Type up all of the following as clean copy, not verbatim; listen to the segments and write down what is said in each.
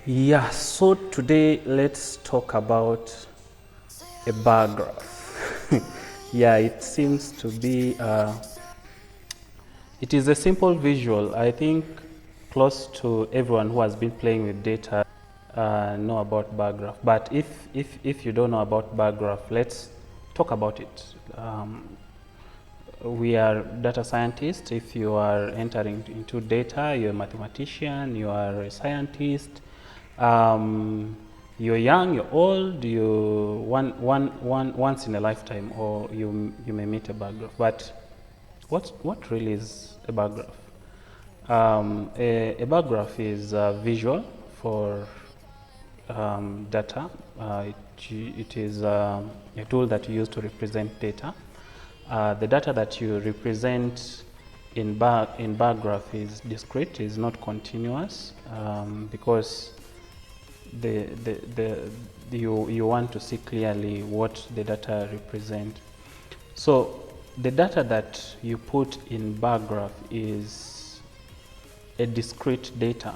Yeah, so today let's talk about a bar graph. Yeah, it seems to be, it is a simple visual. I think close to everyone who has been playing with data know about bar graph. But if you don't know about bar graph, let's talk about it. We are data scientists. If you are entering into data, you're a mathematician, you are a scientist, you're young, you're old, you once in a lifetime, or you may meet a bar graph. But what really is a bar graph? A bar graph is visual for data. It is a tool that you use to represent data. The data that you represent in bar graph is discrete, is not continuous, because you want to see clearly what the data represent. So the data that you put in bar graph is a discrete data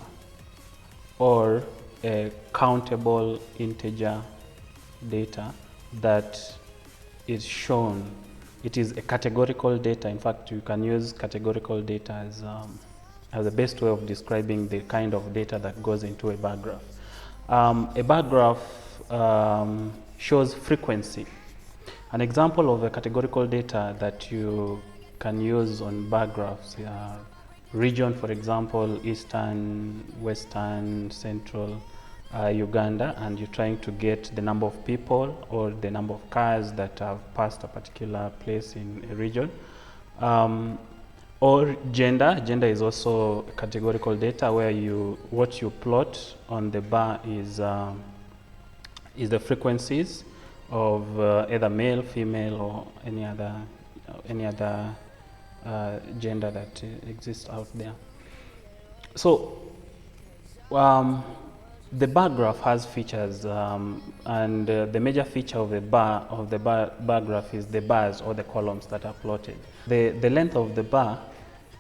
or a countable integer data that is shown. It is a categorical data. In fact, you can use categorical data as the best way of describing the kind of data that goes into a bar graph. A bar graph shows frequency. An example of a categorical data that you can use on bar graphs are region, for example, Eastern, Western, Central, Uganda, and you're trying to get the number of people or the number of cars that have passed a particular place in a region. Or gender. Gender is also categorical data where what you plot on the bar is the frequencies of either male, female, or any other gender that exists out there. So the bar graph has features, and the major feature of the bar graph is the bars or the columns that are plotted. The length of the bar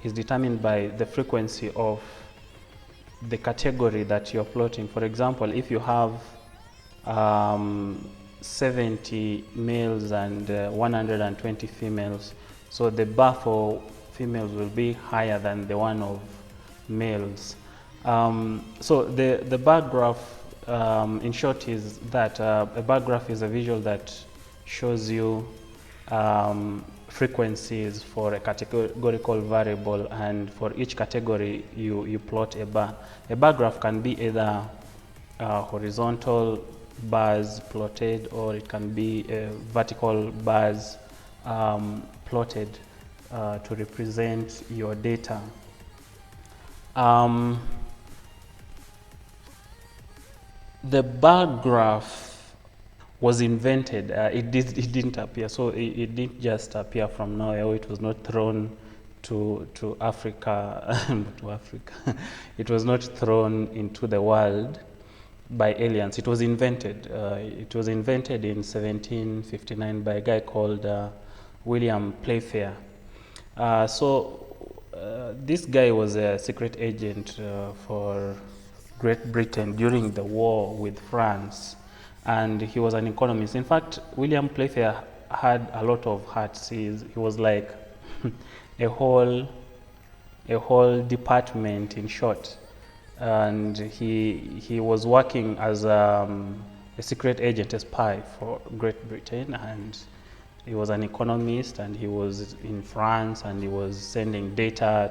is determined by the frequency of the category that you're plotting. For example, if you have 70 males and 120 females, so the bar for females will be higher than the one of males. So the bar graph, in short, is that a bar graph is a visual that shows you frequencies for a categorical variable, and for each category you plot a bar. A bar graph can be either horizontal bars plotted, or it can be vertical bars plotted to represent your data. The bar graph was invented. It didn't appear. So it didn't just appear from nowhere. It was not thrown to Africa. To Africa. It was not thrown into the world by aliens. It was invented. It was invented in 1759 by a guy called William Playfair. This guy was a secret agent for Great Britain during the war with France, and he was an economist. In fact, William Playfair had a lot of hats. He was like a whole department, in short, and he was working as a secret agent, a spy for Great Britain, and he was an economist, and he was in France, and he was sending data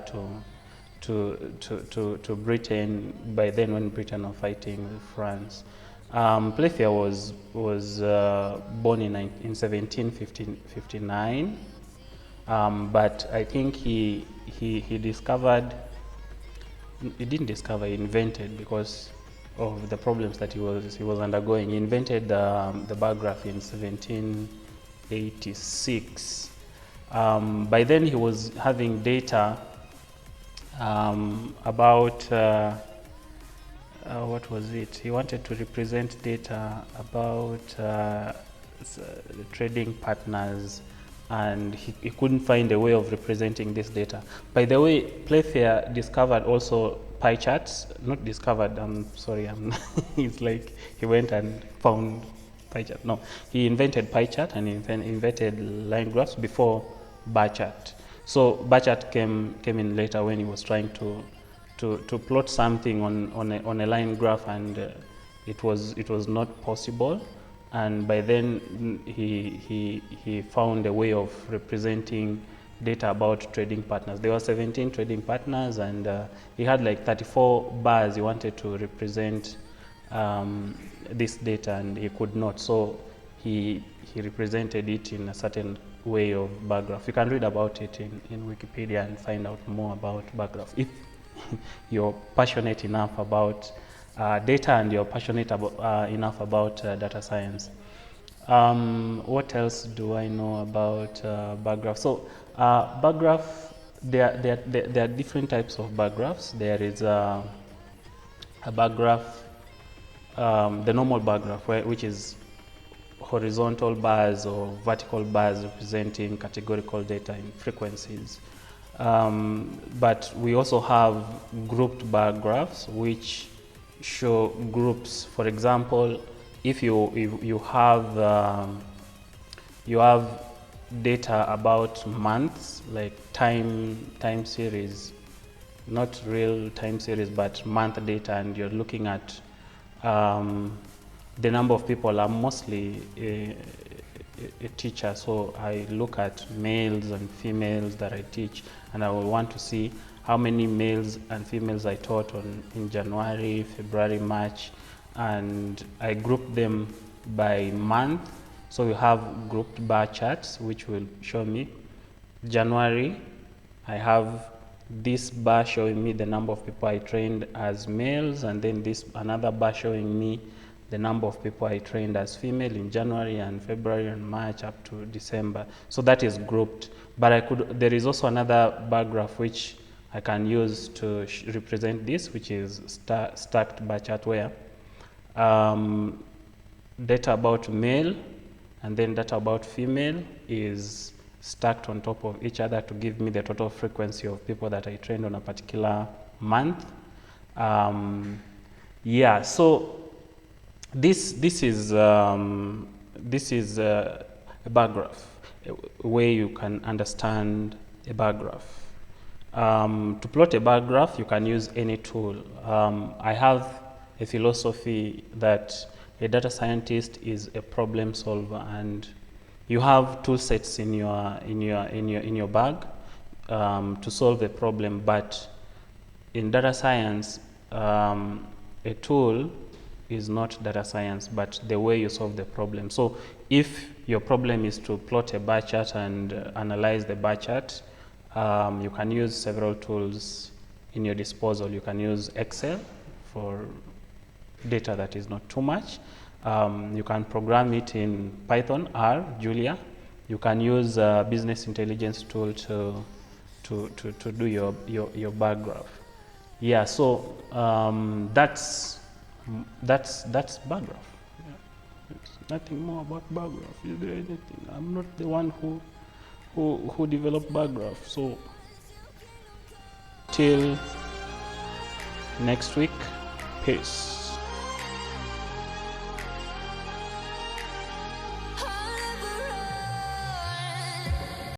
to Britain by then, when Britain were fighting with France. Playfair was born in 1759, but I think he discovered, he didn't discover, he invented, because of the problems that he was undergoing. He invented the bar graph in 1786. By then he was having data about what was it? He wanted to represent data about trading partners, and he couldn't find a way of representing this data. By the way, Playfair discovered also pie charts, not discovered, I'm sorry, it's like he went and found pie chart. No, he invented pie chart and invented line graphs before bar chart. So bar chart came in later when he was trying to plot something on a line graph, and it was not possible. And by then he found a way of representing data about trading partners. There were 17 trading partners, and he had like 34 bars he wanted to represent this data, and he could not. So he represented it in a certain way of bar graph. You can read about it in Wikipedia and find out more about bar graph if you're passionate enough about data and you're passionate about, enough about data science. What else do I know about bar graph? So bar graph, there are different types of bar graphs. There is a bar graph, the normal bar graph, which is horizontal bars or vertical bars representing categorical data in frequencies. But we also have grouped bar graphs, which show groups. For example, if you have data about months, like time series, not real time series, but month data, and you're looking at the number of people. I'm mostly a teacher, so I look at males and females that I teach, and I will want to see how many males and females I taught in January, February, March, and I group them by month. So you have grouped bar charts which will show me January. I have this bar showing me the number of people I trained as males, and then this another bar showing me the number of people I trained as female in January and February and March up to December. So that is grouped. But there is also another bar graph which I can use to represent this, which is stacked bar chart, where data about male and then data about female is stacked on top of each other to give me the total frequency of people that I trained on a particular month. Yeah, so this is a bar graph, a way you can understand a bar graph. To plot a bar graph, you can use any tool. I have a philosophy that a data scientist is a problem solver, and you have tool sets in your bag to solve a problem. But in data science, a tool is not data science, but the way you solve the problem. So if your problem is to plot a bar chart and analyze the bar chart, you can use several tools in your disposal. You can use Excel for data that is not too much. You can program it in Python, R, Julia. You can use a business intelligence tool to do your bar graph. Yeah, so that's bar graph. Yeah. There's nothing more about bar graph. Is there anything? I'm not the one who developed bar graph. So till next week, peace.